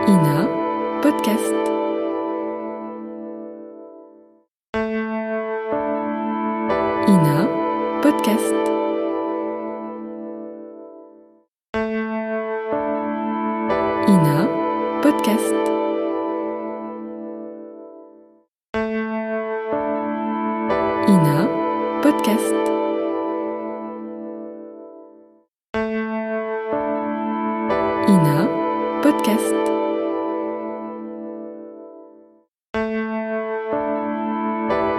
Ina Podcast. Ina Podcast. Ina Podcast. Ina Podcast. Ina Podcast.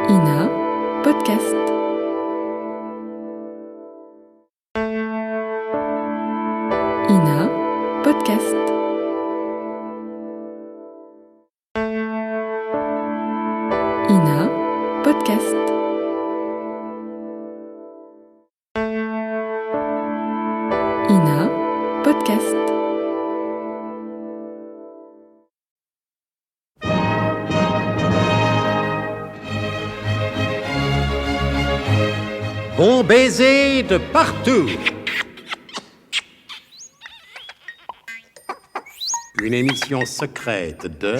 Ina Podcast. Ina Podcast. Ina Podcast. Ina Podcast. Bon baiser de partout. Une émission secrète de...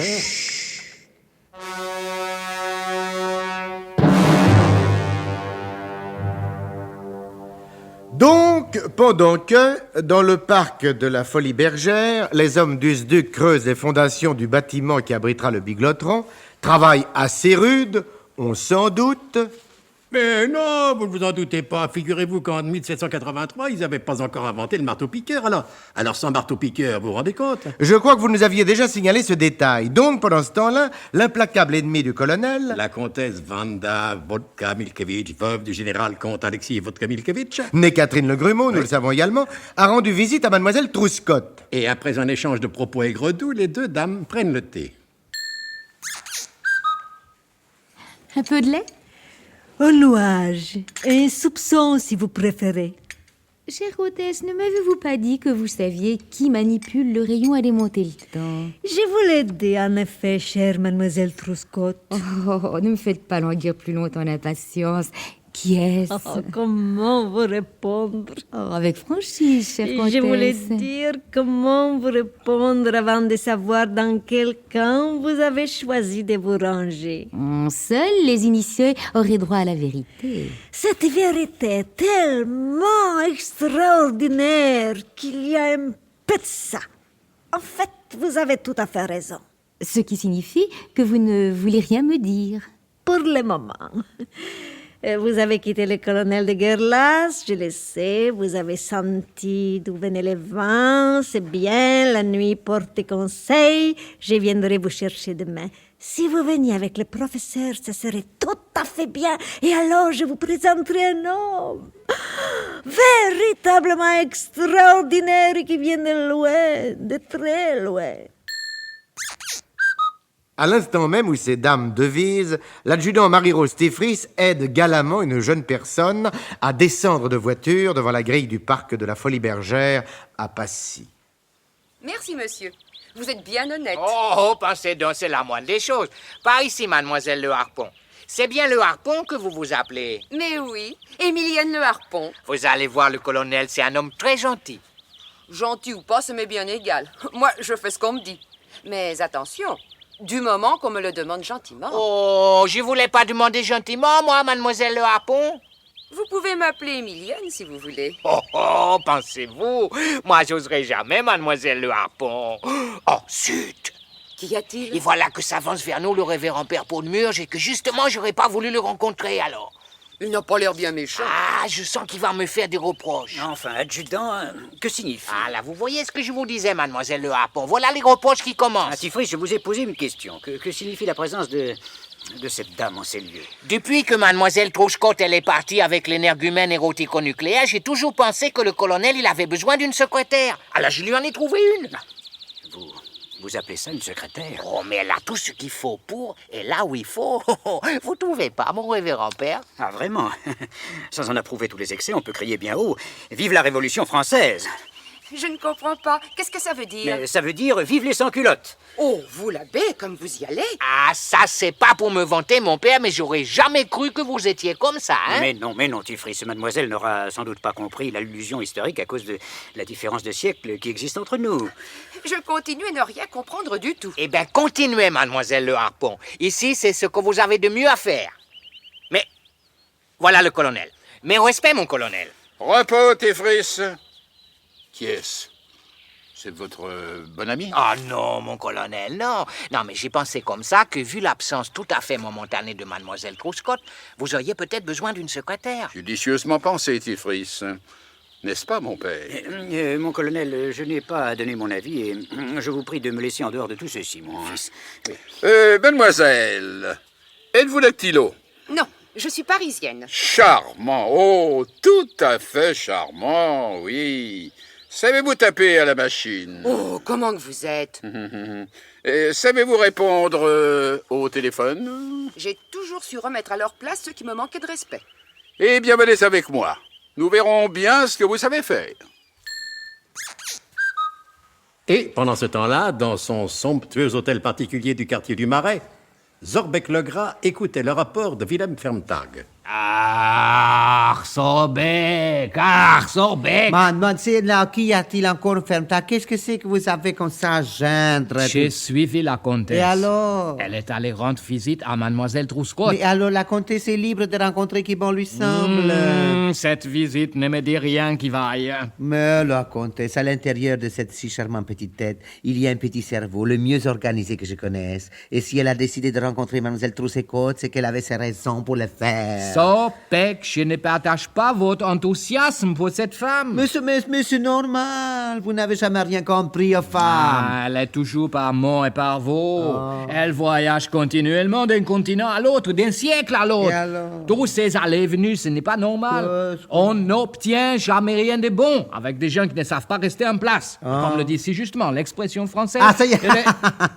Donc, pendant que, dans le parc de la Folie Bergère, les hommes du SDUC creusent les fondations du bâtiment qui abritera le Biglotron, travail assez rude, on s'en doute. Mais non, vous ne vous en doutez pas. Figurez-vous qu'en 1783, ils n'avaient pas encore inventé le marteau-piqueur. Alors sans marteau-piqueur, vous vous rendez compte? Je crois que vous nous aviez déjà signalé ce détail. Donc, pendant ce temps-là, l'implacable ennemi du colonel... La comtesse Wanda Vodka-Milkevitch, veuve du général comte Alexis Vodka-Milkevitch. née Catherine Le Grumeau, nous le savons également, a rendu visite à mademoiselle Trouscotte. Et après un échange de propos aigre-doux, les deux dames prennent le thé. Un peu de lait? Un nuage et un soupçon, si vous préférez. Chère hôtesse, ne m'avez-vous pas dit que vous saviez qui manipule le rayon à démonter le temps? Je vous l'ai dit, en effet, chère mademoiselle Trouscotte. Oh, ne me faites pas languir plus longtemps d'impatience. Qui est-ce? Oh, comment vous répondre? Oh, avec franchise, chère comtesse. Je voulais dire comment vous répondre avant de savoir dans quel camp vous avez choisi de vous ranger. Seuls les initiés auraient droit à la vérité. Cette vérité est tellement extraordinaire qu'il y a un peu de ça. En fait, vous avez tout à fait raison. Ce qui signifie que vous ne voulez rien me dire. Pour le moment. Vous avez quitté le colonel de Guerlas, je le sais. Vous avez senti d'où venaient les vents. C'est bien, la nuit porte conseil. Je viendrai vous chercher demain. Si vous veniez avec le professeur, ça serait tout à fait bien. Et alors, je vous présenterai un homme véritablement extraordinaire qui vient de loin, de très loin. À l'instant même où ces dames devisent, l'adjudant Marie-Rose Stéphris aide galamment une jeune personne à descendre de voiture devant la grille du parc de la Folie Bergère à Passy. Merci, monsieur. Vous êtes bien honnête. Oh, pensez donc, c'est la moindre des choses. Par ici, mademoiselle Le Harpon. C'est bien Le Harpon que vous vous appelez? Mais oui, Émilienne Le Harpon. Vous allez voir le colonel, c'est un homme très gentil. Gentil ou pas, ça m'est bien égal. Moi, je fais ce qu'on me dit. Mais attention, du moment qu'on me le demande gentiment. Oh, je voulais pas demander gentiment, moi, mademoiselle Le Harpon. Vous pouvez m'appeler Émilienne, si vous voulez. Oh, pensez-vous? Moi, j'oserais jamais, mademoiselle Le Harpon. Oh, zut! Qu'y a-t-il? Et voilà que s'avance vers nous le révérend père Paul-Murge et que justement, j'aurais pas voulu le rencontrer, alors. Il n'a pas l'air bien méchant. Ah, je sens qu'il va me faire des reproches. Enfin, adjudant, que signifie? Ah, là, vous voyez ce que je vous disais, mademoiselle Le Harpon. Voilà les reproches qui commencent. Ah, Tifris, je vous ai posé une question. Que signifie la présence de cette dame en ces lieux? Depuis que mademoiselle Trouscotte, elle est partie avec l'énergumène érotico-nucléaire, j'ai toujours pensé que le colonel, il avait besoin d'une secrétaire. Alors, je lui en ai trouvé une. Vous appelez ça une secrétaire? Oh, mais elle a tout ce qu'il faut pour, et là où il faut. Vous trouvez pas, mon révérend père? Ah, vraiment? Sans en approuver tous les excès, on peut crier bien haut. Vive la Révolution française! Je ne comprends pas. Qu'est-ce que ça veut dire? Mais ça veut dire vive les sans-culottes. Oh, vous l'abbé, comme vous y allez. Ah, ça, c'est pas pour me vanter, mon père, mais j'aurais jamais cru que vous étiez comme ça, hein? Mais non, Tifris. Mademoiselle n'aura sans doute pas compris l'allusion historique à cause de la différence de siècle qui existe entre nous. Je continue à ne rien comprendre du tout. Eh bien, continuez, mademoiselle Le Harpon. Ici, c'est ce que vous avez de mieux à faire. Mais, voilà le colonel. Mes respects, mon colonel. Repos, Tifris. Qui est-ce? C'est votre bon ami? Ah non, mon colonel, non. Non, mais j'ai pensé comme ça que, vu l'absence tout à fait momentanée de mademoiselle Truscott, vous auriez peut-être besoin d'une secrétaire. Judicieusement pensé, Tifris. N'est-ce pas, mon père? Mon colonel, je n'ai pas à donner mon avis et je vous prie de me laisser en dehors de tout ceci, mon fils. Oui. Mademoiselle, êtes-vous dactylo? Non, je suis parisienne. Charmant, oh, tout à fait charmant, oui. Savez-vous taper à la machine? Oh, comment que vous êtes? Et savez-vous répondre au téléphone? J'ai toujours su remettre à leur place ceux qui me manquaient de respect. Eh bien, venez avec moi. Nous verrons bien ce que vous savez faire. Et pendant ce temps-là, dans son somptueux hôtel particulier du quartier du Marais, Zorbeck le Gras écoutait le rapport de Wilhelm Ferntag. Sorbeck. Mademoiselle, qui a-t-il encore Ferntag? Qu'est-ce que c'est que vous avez comme ça, gendre? J'ai suivi la comtesse. Et alors? Elle est allée rendre visite à mademoiselle Truscott. Mais alors, la comtesse est libre de rencontrer qui bon lui semble. Cette visite ne me dit rien qui vaille. Mais la comtesse, à l'intérieur de cette si charmante petite tête, il y a un petit cerveau, le mieux organisé que je connaisse. Et si elle a décidé de rencontrer mademoiselle Truscott, c'est qu'elle avait ses raisons pour le faire. Sorbeck, je ne partage pas votre enthousiasme pour cette femme. Mais c'est normal. Vous n'avez jamais rien compris aux femmes. Ah, elle est toujours par mot et par veau. Elle voyage continuellement d'un continent à l'autre, d'un siècle à l'autre. Tous ces allées et venues, ce n'est pas normal. On n'obtient jamais rien de bon avec des gens qui ne savent pas rester en place. Comme le dit si justement l'expression française. Ah, ça y est.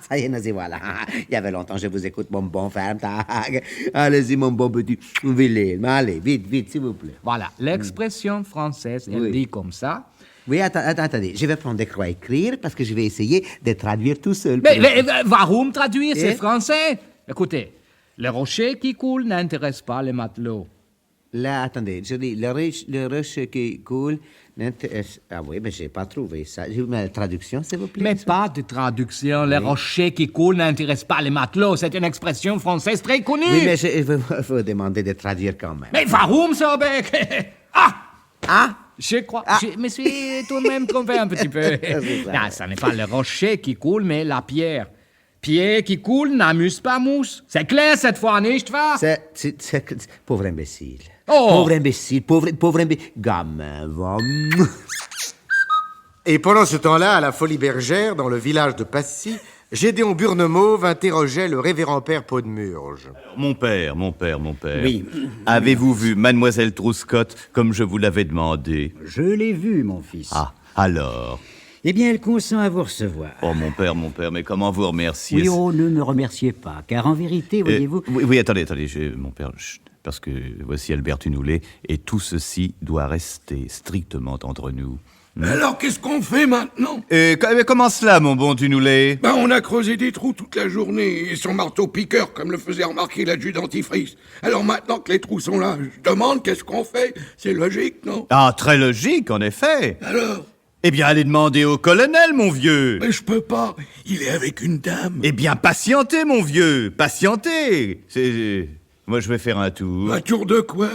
Ça y est, nous y voilà. Il y avait longtemps, je vous écoute, mon bon Ferntag. Allez-y, mon bon petit Wilhelm. Allez, vite, s'il vous plaît. Voilà, l'expression française, elle dit comme ça. Oui, attendez. Je vais prendre des croix à écrire parce que je vais essayer de traduire tout seul. Mais warum traduire? C'est français. Écoutez, le rocher qui coule n'intéresse pas les matelots. Là, attendez, je dis, le rocher qui coule n'intéresse... Ah oui, mais j'ai pas trouvé ça. Je vous mets la traduction, s'il vous plaît. Mais pas de traduction. Le rocher qui coule n'intéresse pas les matelots. C'est une expression française très connue. Oui, mais je vais vous demander de traduire quand même. Mais warum, Sorbeck? Je crois. Je me suis tout de même trompé un petit peu. Non, ça n'est pas le rocher qui coule, mais la pierre. Pierre qui coule n'amuse pas mousse. C'est clair cette fois, nicht wahr? C'est pauvre imbécile. Pauvre imbécile, pauvre imbécile. Gamin, va. Et pendant ce temps-là, à la Folie Bergère, dans le village de Passy, Gédéon Burnemauve interrogeait le révérend père Podmurge. Mon père. Oui. Avez-vous vu mademoiselle Truscott comme je vous l'avais demandé? Je l'ai vue, mon fils. Ah, alors? Eh bien, elle consent à vous recevoir. Oh, mon père, mais comment vous remercier? Oui, oh, ne me remerciez pas, car en vérité, voyez-vous... Oui, attendez, mon père, parce que voici Albert Tunoulet, et tout ceci doit rester strictement entre nous. Alors, qu'est-ce qu'on fait maintenant? Comment cela, mon bon Tunoulet? On a creusé des trous toute la journée, et son marteau-piqueur, comme le faisait remarquer l'adjudant Tifris. Alors maintenant que les trous sont là, je demande qu'est-ce qu'on fait? C'est logique, non? Ah, très logique, en effet. Alors? Eh bien, allez demander au colonel, mon vieux. Mais je peux pas, il est avec une dame. Eh bien, patientez, mon vieux, patientez. Moi, je vais faire un tour. Un tour de quoi?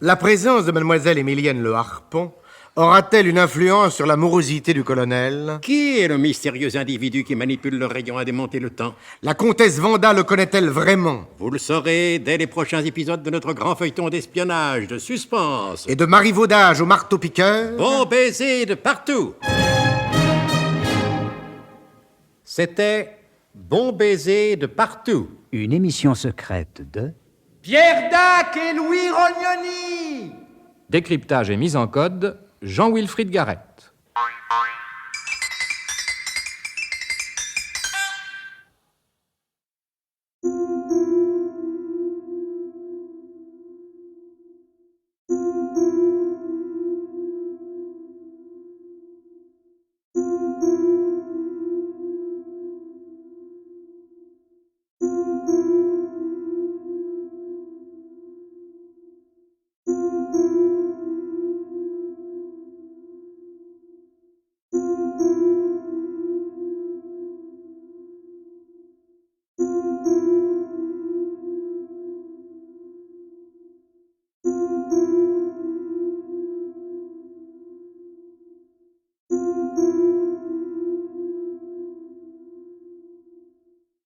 La présence de mademoiselle Émilienne Le Harpon aura-t-elle une influence sur la morosité du colonel? Qui est le mystérieux individu qui manipule le rayon à démonter le temps? La comtesse Vanda le connaît-elle vraiment? Vous le saurez dès les prochains épisodes de notre grand feuilleton d'espionnage, de suspense. Et de marivaudage au marteau-piqueur? Bon baiser de partout. C'était Bon baiser de partout. Une émission secrète de... Pierre Dac et Louis Rognoni. Décryptage et mise en code, Jean-Wilfried Garrett.